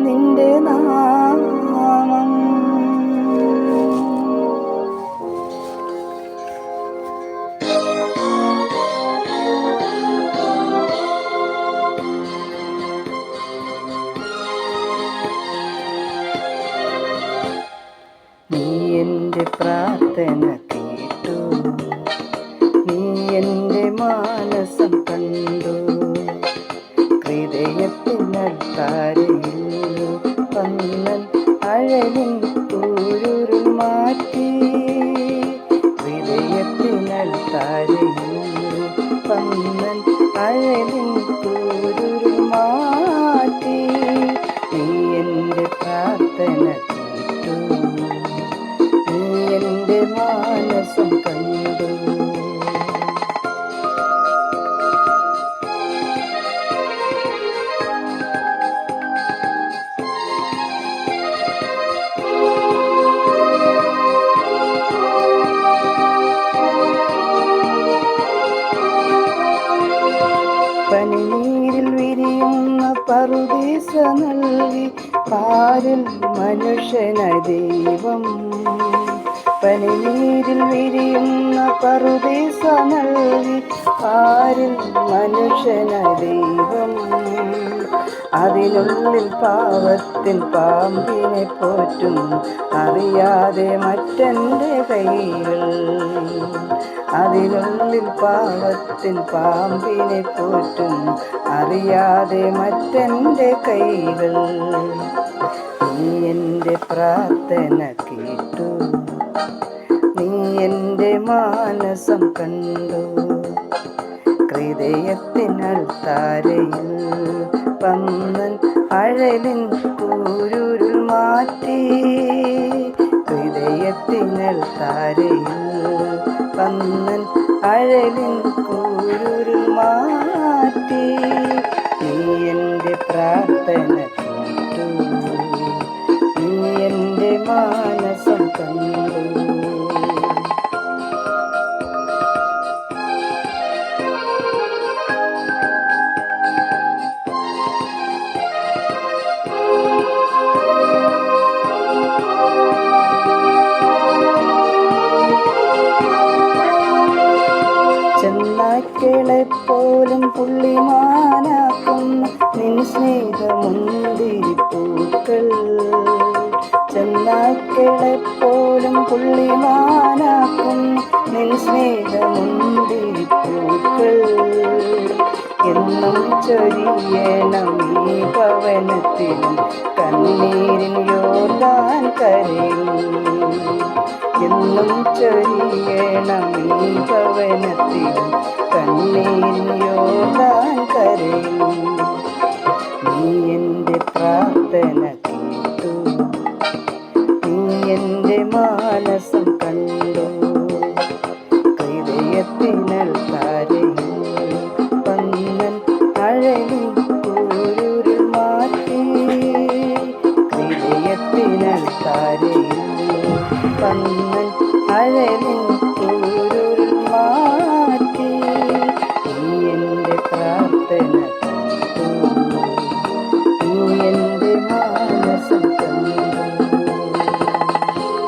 നിന്റെ നാമം. നീ എൻ്റെ പ്രാർത്ഥന കേട്ടു, നീ എൻ്റെ മാനസം കണ്ടു. ഹൃദയത്തിനൽത്താരയിൽ വന്നൻ അഴലിൻ കൂരുരുൾ മാറ്റി. ഹൃദയത്തിനൽത്താരയിൽ വന്നൻ അഴലിൻ കൂരുരുൾ മാറ്റി. നീ എൻ്റെ പ്രാർത്ഥന കേട്ടു, നീ എൻ്റെ മാനസം കണ്ടു. പനിനീരിൽ വിരിയുന്ന പറുദീസ നൽകി പാരിൽ മനുഷ്യനായി ദൈവം. പനിനീരിൽ വിരിയുന്ന പറുദീസ നൽകി പാരിൽ മനുഷ്യനായി ദൈവം. അതിനുള്ളിൽ പാവത്തിൻ പാമ്പിനെ പോറ്റും അറിയാതെ മറ്റെൻ്റെ കൈകൾ. അതിനുള്ളിൽ പാവത്തിൻ പാമ്പിനെ പോറ്റും അറിയാതെ മറ്റെൻ്റെ കൈകൾ. നീ എൻ്റെ പ്രാർത്ഥന കേട്ടു, നീ എൻ്റെ മാനസം കണ്ടു. ഹൃദയത്തിനൽത്താരയിൽ വന്നൻ അഴലിൻ കൂരുരുൾ മാറ്റി. ഹൃദയത്തിനൽത്താരയിൽ വന്നൻ അഴലിൻ കൂരുരുൾ മാറ്റി. നീ എൻ്റെ പ്രാർത്ഥന കേട്ടു, നീ എൻ്റെ മാനസം കണ്ടു. ചെന്നായ്ക്കളെപ്പോലും പുള്ളിമാനാക്കുന്ന നിൻ സ്നേഹമുന്തിരിപ്പൂക്കൾ. ചെന്നായ്ക്കളെപ്പോലും പുള്ളിമാനാക്കുന്ന നിൻ സ്നേഹമുന്തിരിപ്പൂക്കൾ. എന്നും ചൊരിയണം ഈ ഭവനത്തിലും കണ്ണീരിൻ യോർദാൻ കരയും. എന്നും ചൊരിയണം ഈ ഭവനത്തിലും കണ്ണീരിൻ യോർദാൻ കരയും. നീ എൻ്റെ പ്രാർത്ഥന കേട്ടു, നീ എൻ്റെ മാനസം കണ്ടു. ഹൃദയത്തിനൽത്താരയിൽ വന്നൻ അഴലിൻ കൂരുരുൾ മാറ്റി. ഹൃദയത്തിനൽത്താരയിൽ വന്നൻ അഴലിൻ കൂരുരുൾ മാറ്റി. നീ എൻ്റെ പ്രാർത്ഥന കേട്ടു, നീ എൻ്റെ മാനസം കണ്ടു.